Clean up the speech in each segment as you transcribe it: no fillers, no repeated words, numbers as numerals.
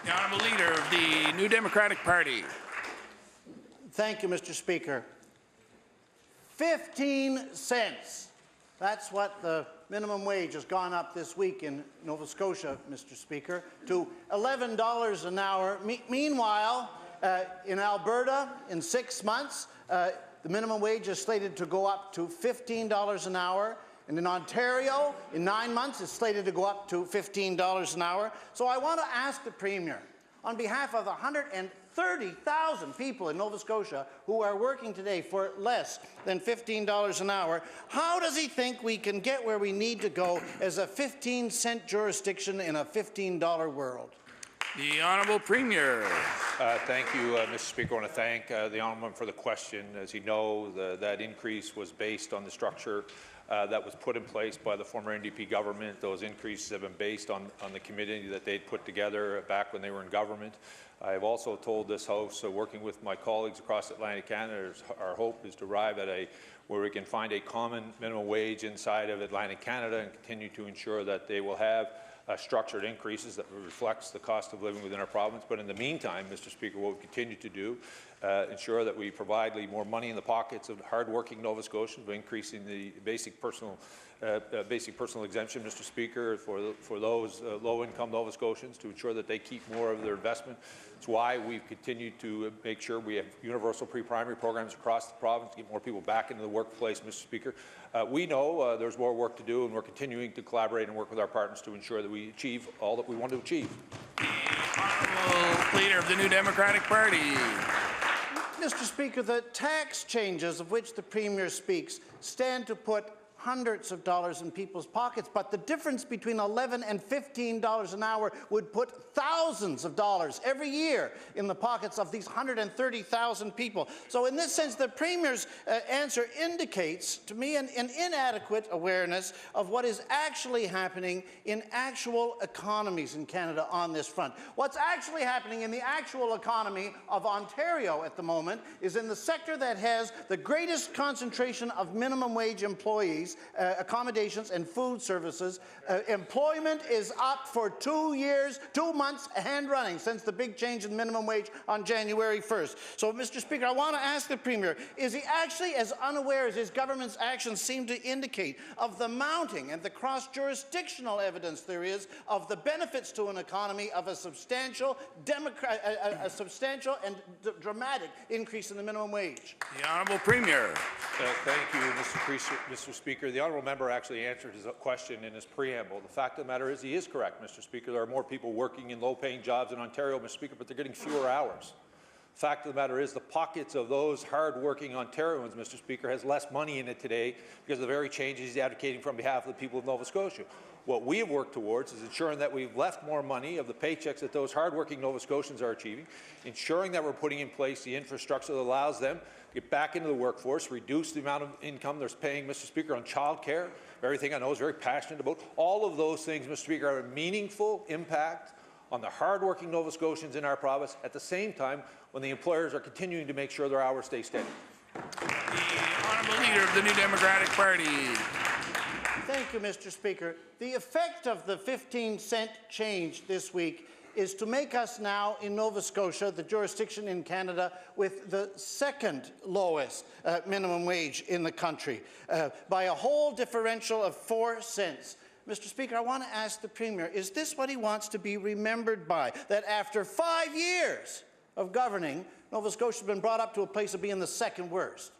The Honourable Leader of the New Democratic Party. Thank you, Mr. Speaker. 15 cents. That's what the minimum wage has gone up this week in Nova Scotia, Mr. Speaker, to $11 an hour. Meanwhile, in Alberta, in 6 months, the minimum wage is slated to go up to $15 an hour. And in Ontario, in 9 months, it's slated to go up to $15 an hour. So I want to ask the Premier, on behalf of the 130,000 people in Nova Scotia who are working today for less than $15 an hour, how does he think we can get where we need to go as a 15-cent jurisdiction in a $15 world? The Honourable Premier. Thank you, Mr. Speaker. I want to thank the Honourable for the question. As you know, that increase was based on the structure that was put in place by the former NDP government. Those increases have been based on the committee that they'd put together back when they were in government. I have also told this House, working with my colleagues across Atlantic Canada, our hope is to arrive at where we can find a common minimum wage inside of Atlantic Canada and continue to ensure that they will have structured increases that reflects the cost of living within our province. But in the meantime, Mr. Speaker, what we continue to do, ensure that we provide more money in the pockets of hard-working Nova Scotians by increasing the basic personal exemption, Mr. Speaker, for those low-income Nova Scotians to ensure that they keep more of their investment. It's why we've continued to make sure we have universal pre-primary programs across the province to get more people back into the workplace, Mr. Speaker. We know there's more work to do, and we're continuing to collaborate and work with our partners to ensure that we achieve all that we want to achieve. The Honourable Leader of the New Democratic Party. Mr. Speaker, the tax changes of which the Premier speaks stand to put hundreds of dollars in people's pockets, but the difference between $11 and $15 an hour would put thousands of dollars every year in the pockets of these 130,000 people. So in this sense, the Premier's answer indicates to me an inadequate awareness of what is actually happening in actual economies in Canada on this front. What's actually happening in the actual economy of Ontario at the moment is in the sector that has the greatest concentration of minimum wage employees, accommodations and food services. Employment is up for 2 years, 2 months hand running since the big change in minimum wage on January 1st. So, Mr. Speaker, I want to ask the Premier, is he actually as unaware as his government's actions seem to indicate of the mounting and the cross-jurisdictional evidence there is of the benefits to an economy of a substantial and dramatic increase in the minimum wage? The Honourable Premier. Thank you, Mr. Speaker. The Honourable Member actually answered his question in his preamble. The fact of the matter is he is correct, Mr. Speaker. There are more people working in low-paying jobs in Ontario, Mr. Speaker, but they're getting fewer hours. The fact of the matter is the pockets of those hard-working Ontarians, Mr. Speaker, has less money in it today because of the very changes he's advocating from behalf of the people of Nova Scotia. What we have worked towards is ensuring that we've left more money of the paychecks that those hard-working Nova Scotians are achieving, ensuring that we're putting in place the infrastructure that allows them to get back into the workforce, reduce the amount of income they're paying, Mr. Speaker, on childcare, everything I know is very passionate about. All of those things, Mr. Speaker, are a meaningful impact on the hard-working Nova Scotians in our province at the same time when the employers are continuing to make sure their hours stay steady. The Honourable Leader of the New Democratic Party. Thank you, Mr. Speaker. The effect of the 15-cent change this week is to make us now in Nova Scotia the jurisdiction in Canada with the second lowest minimum wage in the country by a whole differential of 4 cents. Mr. Speaker, I want to ask the Premier, is this what he wants to be remembered by? That after 5 years of governing, Nova Scotia has been brought up to a place of being the second worst?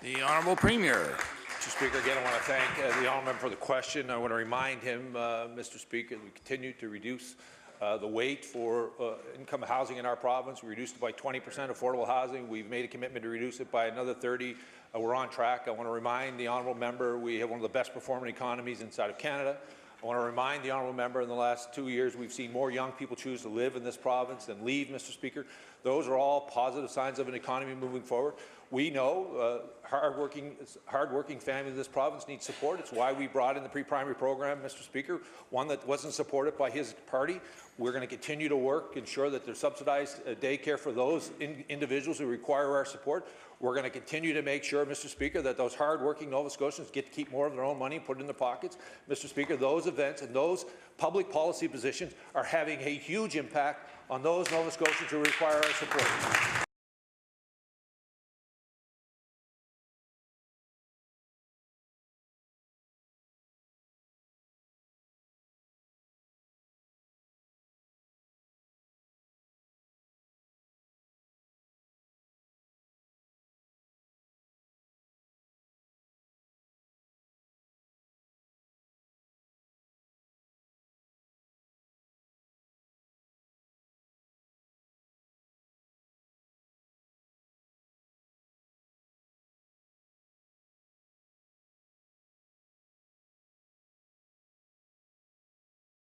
The Honourable Premier. Mr. Speaker, again, I want to thank the Honourable Member for the question. I want to remind him, Mr. Speaker, that we continue to reduce the wait for income housing in our province. We reduced it by 20% affordable housing. We've made a commitment to reduce it by another 30. We're on track. I want to remind the Honourable Member we have one of the best performing economies inside of Canada. I want to remind the Honourable Member in the last 2 years we've seen more young people choose to live in this province than leave, Mr. Speaker. Those are all positive signs of an economy moving forward. We know hard-working families in this province need support. It's why we brought in the pre-primary program, Mr. Speaker, one that wasn't supported by his party. We're going to continue to work, ensure that there's subsidized daycare for those individuals who require our support. We're going to continue to make sure, Mr. Speaker, that those hard-working Nova Scotians get to keep more of their own money, put it in their pockets. Mr. Speaker, those events and those public policy positions are having a huge impact on those Nova Scotians who require our support.